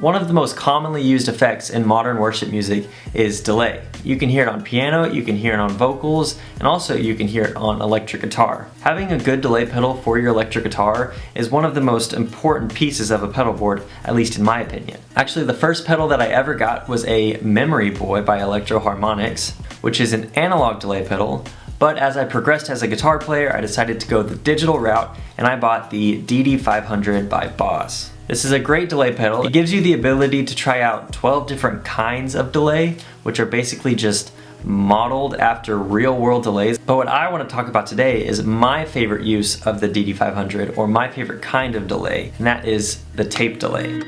One of the most commonly used effects in modern worship music is delay. You can hear it on piano, you can hear it on vocals, and also you can hear it on electric guitar. Having a good delay pedal for your electric guitar is one of the most important pieces of a pedal board, at least in my opinion. Actually, the first pedal that I ever got was a Memory Boy by Electro Harmonics, which is an analog delay pedal. But as I progressed as a guitar player, I decided to go the digital route and I bought the DD-500 by Boss. This is a great delay pedal. It gives you the ability to try out 12 different kinds of delay, which are basically just modeled after real world delays. But what I want to talk about today is my favorite use of the DD-500, or my favorite kind of delay, and that is the tape delay.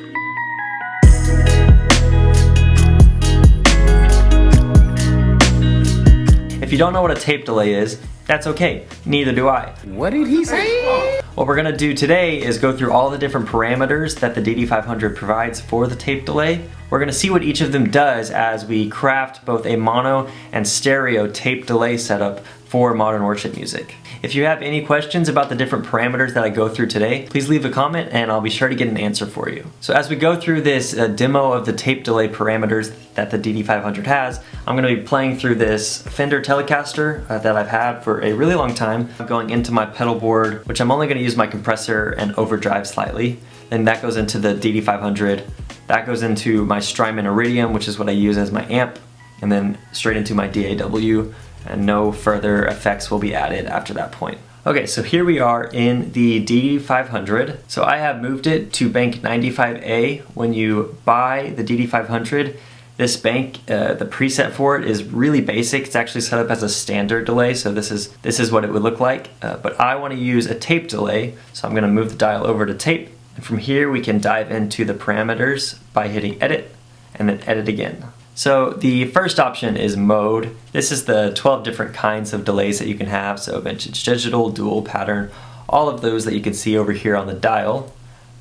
If you don't know what a tape delay is, that's okay, neither do I. What did he say? What we're gonna do today is go through all the different parameters that the DD-500 provides for the tape delay. We're gonna see what each of them does as we craft both a mono and stereo tape delay setup for modern worship music. If you have any questions about the different parameters that I go through today, please leave a comment and I'll be sure to get an answer for you. So as we go through this demo of the tape delay parameters that the DD-500 has, I'm going to be playing through this Fender Telecaster that I've had for a really long time. I'm going into my pedal board, which I'm only going to use my compressor and overdrive slightly. Then that goes into the DD-500. That goes into my Strymon Iridium, which is what I use as my amp, and then straight into my DAW. And no further effects will be added after that point. Okay, so here we are in the DD-500. So I have moved it to bank 95A. When you buy the DD-500, this bank, the preset for it is really basic. It's actually set up as a standard delay, so this is what it would look like. But I want to use a tape delay, so I'm going to move the dial over to tape. And from here we can dive into the parameters by hitting edit and then edit again. So the first option is mode. This is the 12 different kinds of delays that you can have. So vintage digital, dual pattern, all of those that you can see over here on the dial.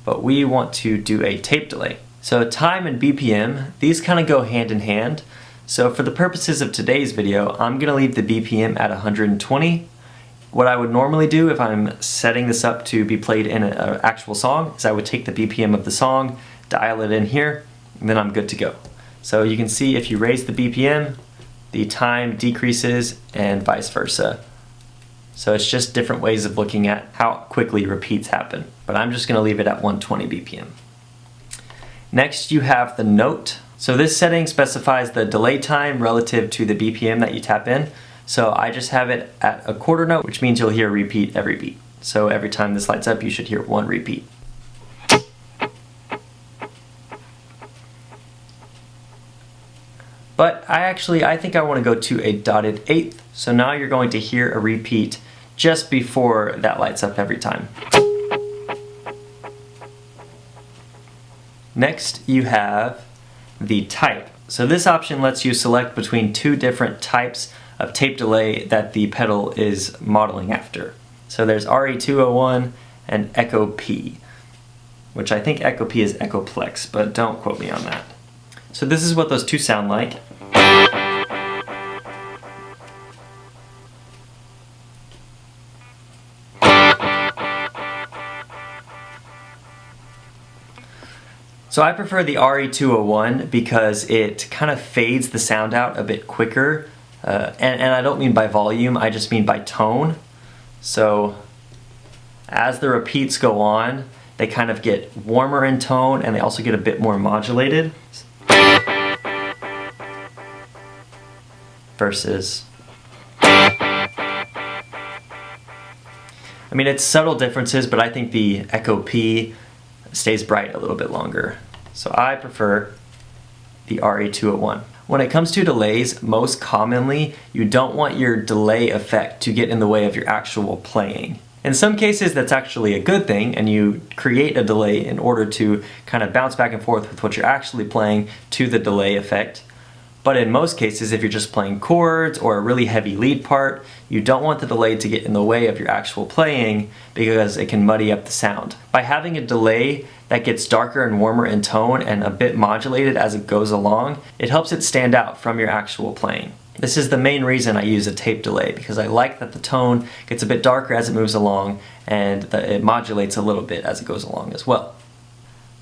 But we want to do a tape delay. So time and BPM, these kind of go hand in hand. So for the purposes of today's video, I'm gonna leave the BPM at 120. What I would normally do if I'm setting this up to be played in an actual song is I would take the BPM of the song, dial it in here, and then I'm good to go. So you can see if you raise the BPM, the time decreases and vice versa. So it's just different ways of looking at how quickly repeats happen. But I'm just gonna leave it at 120 BPM. Next you have the note. So this setting specifies the delay time relative to the BPM that you tap in. So I just have it at a quarter note, which means you'll hear a repeat every beat. So every time this lights up, you should hear one repeat. But I think I want to go to a dotted eighth. So now you're going to hear a repeat just before that lights up every time. Next you have the type. So this option lets you select between two different types of tape delay that the pedal is modeling after. So there's RE201 and Echo P, which I think Echo P is Echoplex, but don't quote me on that. So this is what those two sound like. So I prefer the RE201 because it kind of fades the sound out a bit quicker. And I don't mean by volume, I just mean by tone. So as the repeats go on, they kind of get warmer in tone and they also get a bit more modulated. Versus, I mean, it's subtle differences, but I think the Echo P stays bright a little bit longer. So I prefer the RE201. When it comes to delays, most commonly, you don't want your delay effect to get in the way of your actual playing. In some cases, that's actually a good thing, and you create a delay in order to kind of bounce back and forth with what you're actually playing to the delay effect. But in most cases, if you're just playing chords or a really heavy lead part, you don't want the delay to get in the way of your actual playing because it can muddy up the sound. By having a delay that gets darker and warmer in tone and a bit modulated as it goes along, it helps it stand out from your actual playing. This is the main reason I use a tape delay, because I like that the tone gets a bit darker as it moves along and that it modulates a little bit as it goes along as well.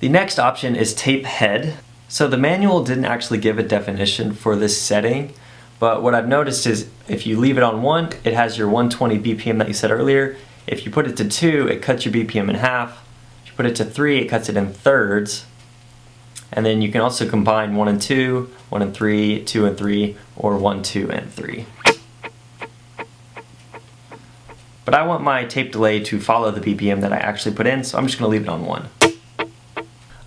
The next option is tape head. So the manual didn't actually give a definition for this setting, but what I've noticed is if you leave it on 1, it has your 120 BPM that you said earlier. If you put it to 2, it cuts your BPM in half. If you put it to 3, it cuts it in thirds. And then you can also combine 1 and 2, 1 and 3, 2 and 3, or 1, 2, and 3. But I want my tape delay to follow the BPM that I actually put in, so I'm just going to leave it on 1.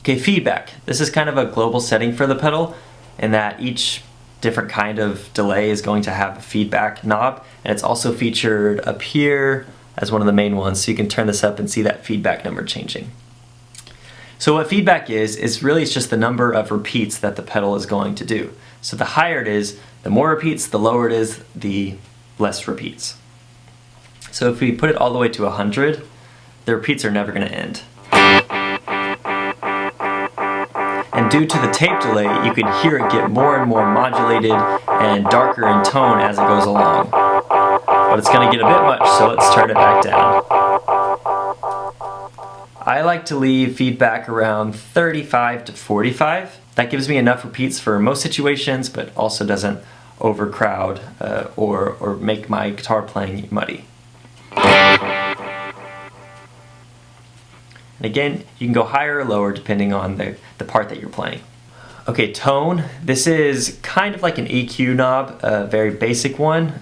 Okay, feedback. This is kind of a global setting for the pedal in that each different kind of delay is going to have a feedback knob, and it's also featured up here as one of the main ones, so you can turn this up and see that feedback number changing. So what feedback is really it's just the number of repeats that the pedal is going to do. So the higher it is, the more repeats, the lower it is, the less repeats. So if we put it all the way to 100, the repeats are never going to end. And due to the tape delay, you can hear it get more and more modulated and darker in tone as it goes along. But it's going to get a bit much, so let's turn it back down. I like to leave feedback around 35 to 45. That gives me enough repeats for most situations, but also doesn't overcrowd or make my guitar playing muddy. And again, you can go higher or lower depending on the part that you're playing. Okay, tone. This is kind of like an EQ knob, a very basic one.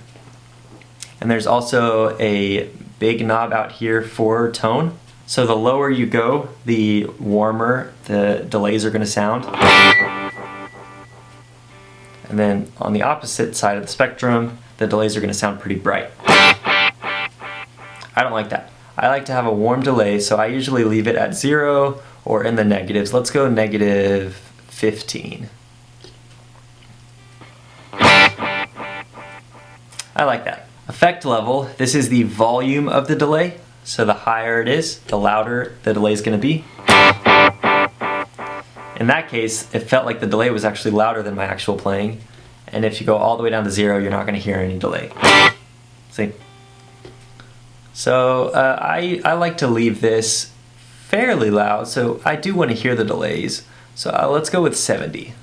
And there's also a big knob out here for tone. So the lower you go, the warmer the delays are going to sound. And then on the opposite side of the spectrum, the delays are going to sound pretty bright. I don't like that. I like to have a warm delay, so I usually leave it at 0 or in the negatives. Let's go negative 15. I like that. Effect level, this is the volume of the delay. So the higher it is, the louder the delay is going to be. In that case, it felt like the delay was actually louder than my actual playing. And if you go all the way down to 0, you're not going to hear any delay. See? So I like to leave this fairly loud, so I do want to hear the delays. So let's go with 70.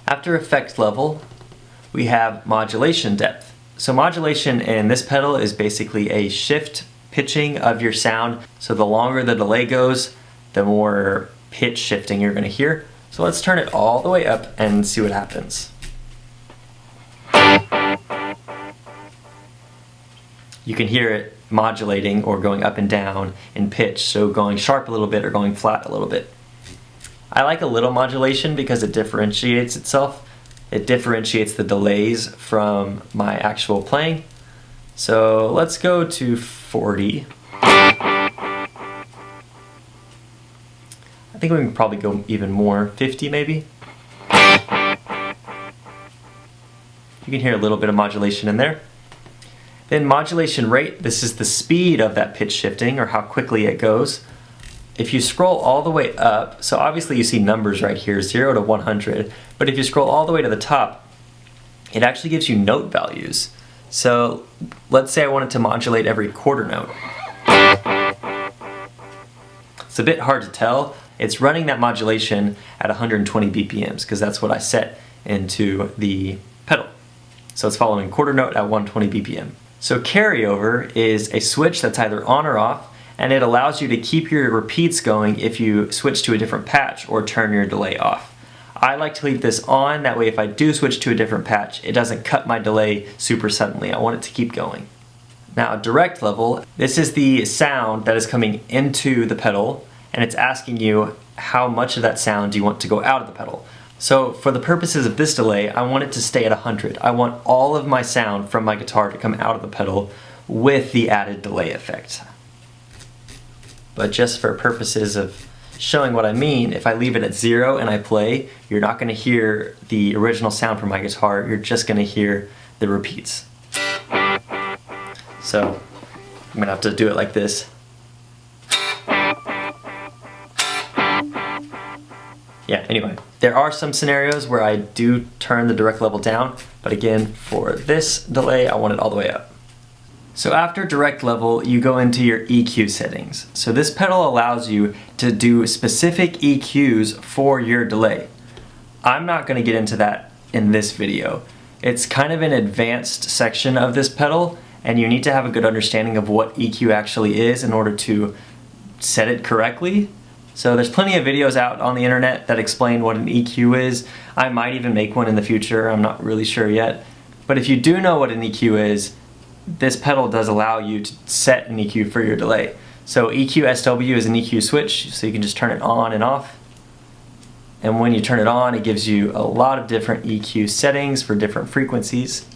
After effect level, we have modulation depth. So modulation in this pedal is basically a shift pitching of your sound. So the longer the delay goes, the more pitch shifting you're going to hear. So let's turn it all the way up and see what happens. You can hear it modulating or going up and down in pitch, so going sharp a little bit or going flat a little bit. I like a little modulation because it differentiates itself. It differentiates the delays from my actual playing. So let's go to 40. I think we can probably go even more, 50 maybe. You can hear a little bit of modulation in there. Then modulation rate, this is the speed of that pitch shifting or how quickly it goes. If you scroll all the way up, so obviously you see numbers right here, 0 to 100, but if you scroll all the way to the top, it actually gives you note values. So let's say I wanted to modulate every quarter note. It's a bit hard to tell. It's running that modulation at 120 BPMs because that's what I set into the pedal. So it's following quarter note at 120 BPM. So carryover is a switch that's either on or off, and it allows you to keep your repeats going if you switch to a different patch or turn your delay off. I like to leave this on, that way if I do switch to a different patch, it doesn't cut my delay super suddenly. I want it to keep going. Now direct level, this is the sound that is coming into the pedal, and it's asking you how much of that sound do you want to go out of the pedal. So for the purposes of this delay, I want it to stay at 100. I want all of my sound from my guitar to come out of the pedal with the added delay effect. But just for purposes of showing what I mean, if I leave it at 0 and I play, you're not going to hear the original sound from my guitar, you're just going to hear the repeats. So I'm going to have to do it like this. yeah, anyway. There are some scenarios where I do turn the direct level down, but again, for this delay, I want it all the way up. So after direct level, you go into your EQ settings. So this pedal allows you to do specific EQs for your delay. I'm not going to get into that in this video. It's kind of an advanced section of this pedal, and you need to have a good understanding of what EQ actually is in order to set it correctly. So there's plenty of videos out on the internet that explain what an EQ is. I might even make one in the future, I'm not really sure yet. But if you do know what an EQ is, this pedal does allow you to set an EQ for your delay. So EQ SW is an EQ switch, so you can just turn it on and off. And when you turn it on, it gives you a lot of different EQ settings for different frequencies.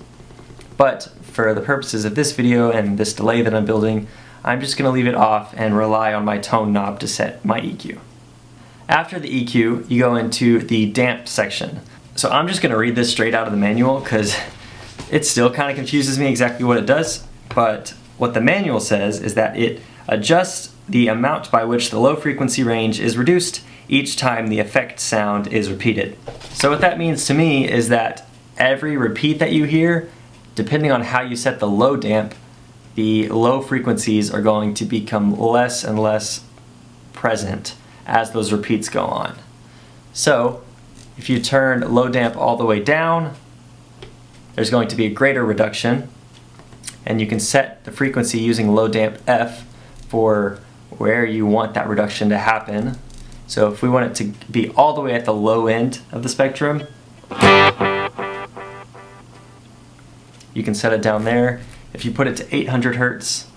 But for the purposes of this video and this delay that I'm building, I'm just going to leave it off and rely on my tone knob to set my EQ. After the EQ, you go into the damp section. So I'm just going to read this straight out of the manual because it still kind of confuses me exactly what it does, but what the manual says is that it adjusts the amount by which the low frequency range is reduced each time the effect sound is repeated. So what that means to me is that every repeat that you hear, depending on how you set the low damp, the low frequencies are going to become less and less present as those repeats go on. So if you turn low damp all the way down, there's going to be a greater reduction, and you can set the frequency using low damp F for where you want that reduction to happen. So if we want it to be all the way at the low end of the spectrum, you can set it down there. If you put it to 800 Hertz,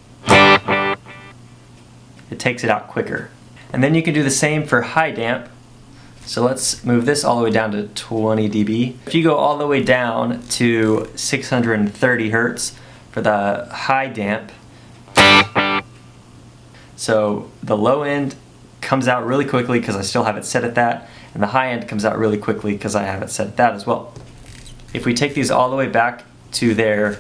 it takes it out quicker. And then you can do the same for high damp. So let's move this all the way down to 20 dB. If you go all the way down to 630 Hertz for the high damp, so the low end comes out really quickly because I still have it set at that, and the high end comes out really quickly because I have it set at that as well. If we take these all the way back to their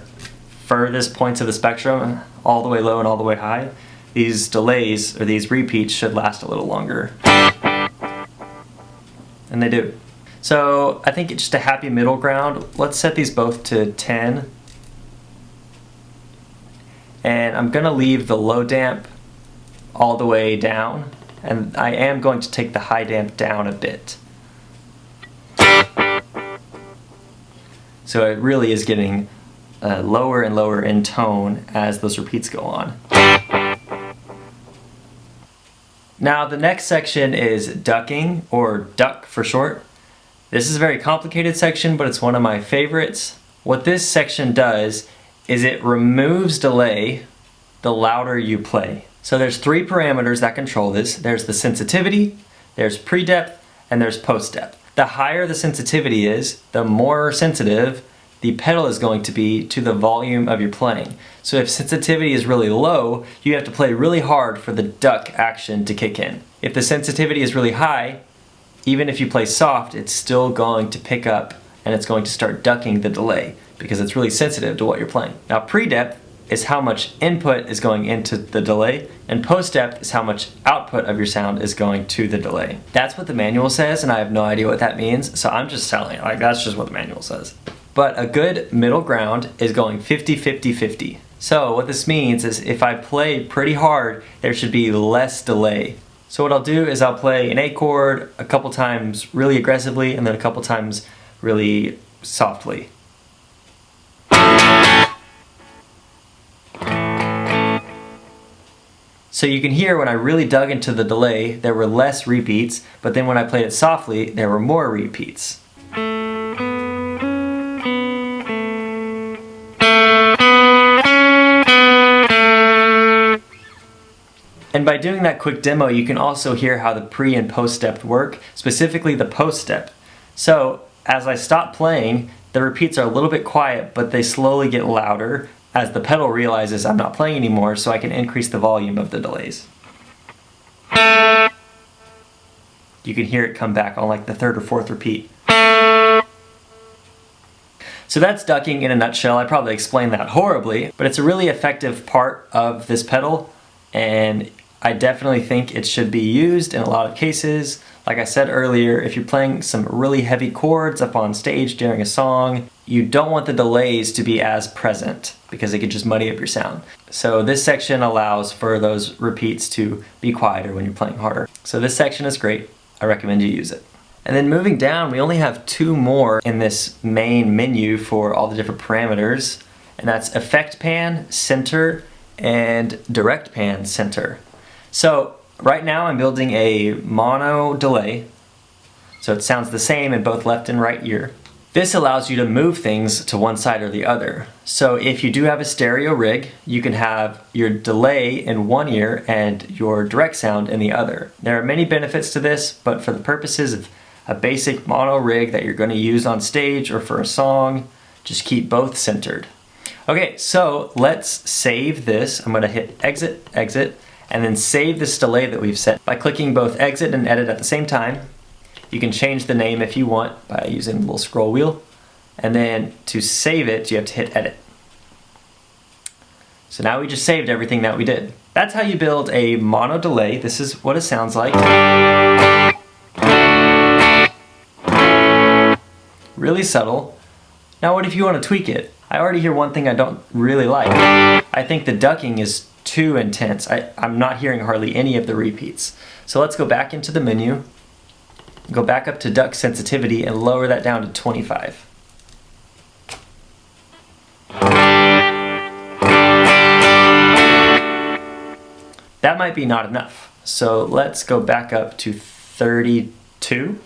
furthest points of the spectrum, all the way low and all the way high, these delays or these repeats should last a little longer. And they do. So I think it's just a happy middle ground. Let's set these both to 10. And I'm gonna leave the low damp all the way down, and I am going to take the high damp down a bit. So it really is getting lower and lower in tone as those repeats go on. Now the next section is ducking, or duck for short. This is a very complicated section, but it's one of my favorites. What this section does is it removes delay the louder you play. So there's three parameters that control this. There's the sensitivity, there's pre-depth, and there's post-depth. The higher the sensitivity is, the more sensitive the pedal is going to be to the volume of your playing. So if sensitivity is really low, you have to play really hard for the duck action to kick in. If the sensitivity is really high, even if you play soft, it's still going to pick up and it's going to start ducking the delay because it's really sensitive to what you're playing. Now pre-depth is how much input is going into the delay, and post-depth is how much output of your sound is going to the delay. That's what the manual says, and I have no idea what that means, so I'm just telling it, like that's just what the manual says. But a good middle ground is going 50-50-50. So what this means is if I play pretty hard, there should be less delay. So what I'll do is I'll play an A chord a couple times really aggressively and then a couple times really softly. So you can hear when I really dug into the delay, there were less repeats, but then when I played it softly, there were more repeats. And by doing that quick demo, you can also hear how the pre and post depth work, specifically the post step. So as I stop playing, the repeats are a little bit quiet, but they slowly get louder as the pedal realizes I'm not playing anymore, so I can increase the volume of the delays. You can hear it come back on like the third or fourth repeat. So that's ducking in a nutshell. I probably explained that horribly, but it's a really effective part of this pedal, and I definitely think it should be used in a lot of cases. Like I said earlier, if you're playing some really heavy chords up on stage during a song, you don't want the delays to be as present because it could just muddy up your sound. So this section allows for those repeats to be quieter when you're playing harder. So this section is great. I recommend you use it. And then moving down, we only have 2 more in this main menu for all the different parameters, and that's Effect Pan, Center, and Direct Pan, Center. So right now I'm building a mono delay, so it sounds the same in both left and right ear. This allows you to move things to one side or the other. So if you do have a stereo rig, you can have your delay in one ear and your direct sound in the other. There are many benefits to this, but for the purposes of a basic mono rig that you're going to use on stage or for a song, just keep both centered. Okay, so let's save this. I'm going to hit exit, exit, and then save this delay that we've set by clicking both exit and edit at the same time. You can change the name if you want by using the little scroll wheel. And then to save it, you have to hit edit. So now we just saved everything that we did. That's how you build a mono delay. This is what it sounds like. Really subtle. Now what if you want to tweak it? I already hear one thing I don't really like. I think the ducking is too intense. I'm not hearing hardly any of the repeats. So let's go back into the menu. Go back up to duck sensitivity and lower that down to 25. That might be not enough. So let's go back up to 32.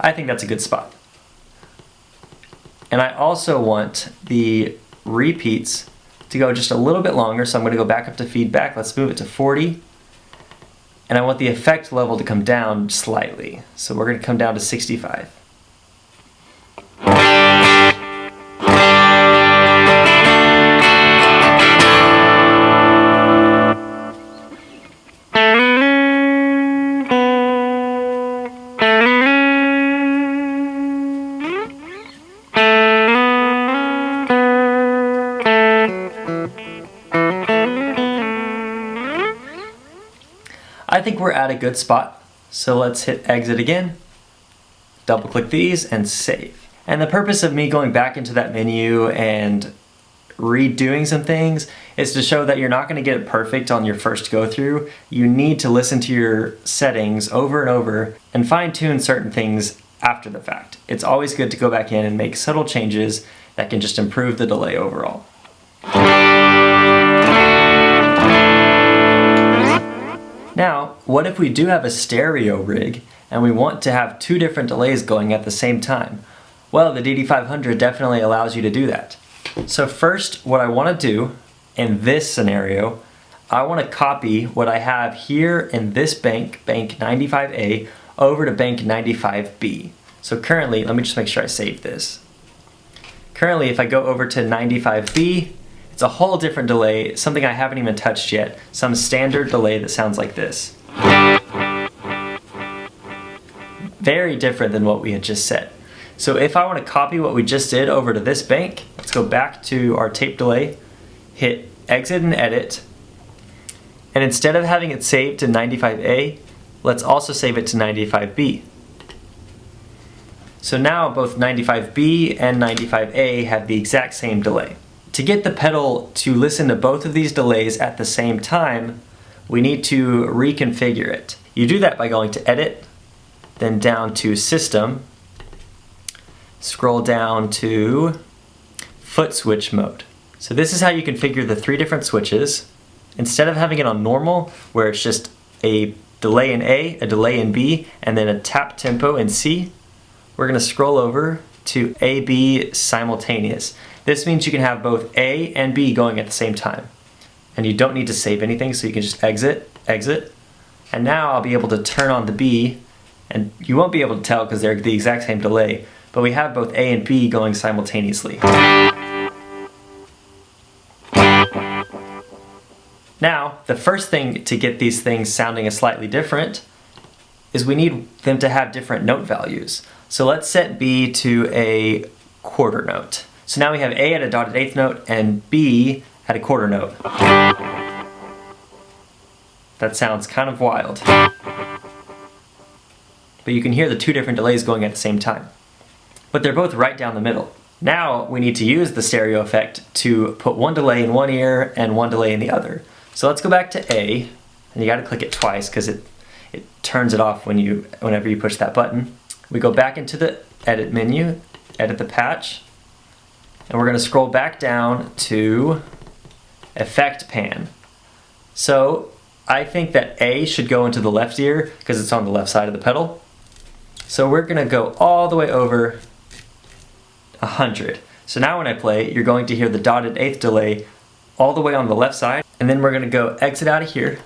I think that's a good spot. And I also want the repeats to go just a little bit longer, so I'm going to go back up to feedback. Let's move it to 40. And I want the effect level to come down slightly. So we're going to come down to 65. I think we're at a good spot, so let's hit exit again, double click these and save. And the purpose of me going back into that menu and redoing some things is to show that you're not going to get it perfect on your first go through. You need to listen to your settings over and over and fine tune certain things after the fact. It's always good to go back in and make subtle changes that can just improve the delay overall. Now, what if we do have a stereo rig and we want to have 2 different delays going at the same time? Well, the DD-500 definitely allows you to do that. So first, what I want to do in this scenario, I want to copy what I have here in this bank 95A, over to bank 95B. So currently, let me just make sure I save this. Currently, if I go over to 95B, it's a whole different delay, something I haven't even touched yet, some standard delay that sounds like this. Very different than what we had just set. So if I want to copy what we just did over to this bank, let's go back to our tape delay, hit exit and edit, and instead of having it saved to 95A, let's also save it to 95B. So now both 95B and 95A have the exact same delay. To get the pedal to listen to both of these delays at the same time, we need to reconfigure it. You do that by going to Edit, then down to System, scroll down to Foot Switch Mode. So this is how you configure the 3 different switches. Instead of having it on normal, where it's just a delay in A, a delay in B, and then a tap tempo in C, we're going to scroll over to A-B simultaneous. This means you can have both A and B going at the same time. And you don't need to save anything, so you can just exit, exit. And now I'll be able to turn on the B, and you won't be able to tell because they're the exact same delay, but we have both A and B going simultaneously. Now, the first thing to get these things sounding slightly different is we need them to have different note values. So let's set B to a quarter note. So now we have A at a dotted eighth note and B at a quarter note. That sounds kind of wild. But you can hear the two different delays going at the same time. But they're both right down the middle. Now we need to use the stereo effect to put one delay in one ear and one delay in the other. So let's go back to A, and you gotta click it twice because it turns it off whenever you push that button. We go back into the edit menu, edit the patch, and we're gonna scroll back down to effect pan. So I think that A should go into the left ear because it's on the left side of the pedal. So we're gonna go all the way over 100. So now when I play, you're going to hear the dotted eighth delay all the way on the left side, and then we're gonna go exit out of here.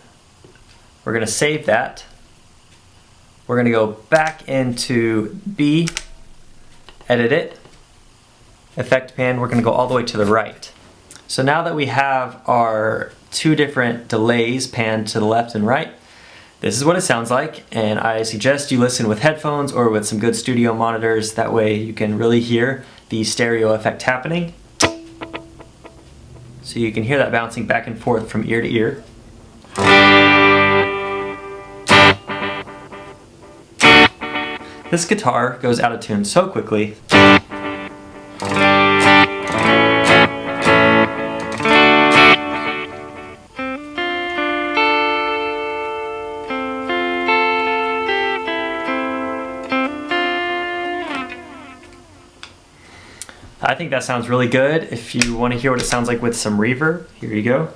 We're gonna save that. We're gonna go back into B, edit it, effect pan, we're gonna go all the way to the right. So now that we have our two different delays panned to the left and right, this is what it sounds like, and I suggest you listen with headphones or with some good studio monitors. That way you can really hear the stereo effect happening. So you can hear that bouncing back and forth from ear to ear. This guitar goes out of tune so quickly. I think that sounds really good. If you want to hear what it sounds like with some reverb, here you go.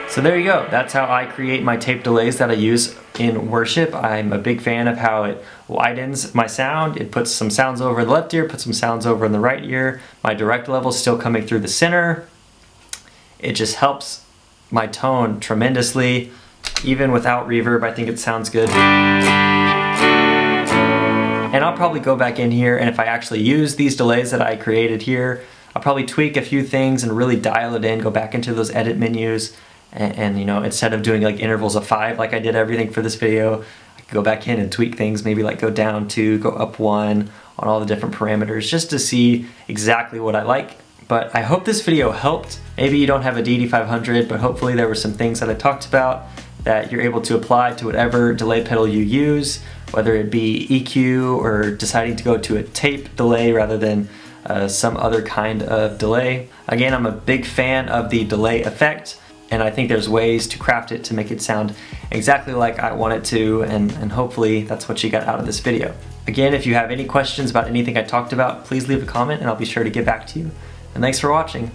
So there you go. That's how I create my tape delays that I use in worship. I'm a big fan of how it widens my sound. It puts some sounds over in the left ear, puts some sounds over in the right ear. My direct level is still coming through the center. It just helps my tone tremendously. Even without reverb, I think it sounds good. And I'll probably go back in here, and if I actually use these delays that I created here, I'll probably tweak a few things and really dial it in, go back into those edit menus. And you know, instead of doing like intervals of 5 like I did everything for this video, I could go back in and tweak things, maybe like go down 2, go up 1 on all the different parameters just to see exactly what I like. But I hope this video helped. Maybe you don't have a DD-500, but hopefully there were some things that I talked about that you're able to apply to whatever delay pedal you use, whether it be EQ or deciding to go to a tape delay rather than some other kind of delay. Again, I'm a big fan of the delay effect, and I think there's ways to craft it to make it sound exactly like I want it to, and hopefully that's what you got out of this video. Again, if you have any questions about anything I talked about, please leave a comment and I'll be sure to get back to you. And thanks for watching.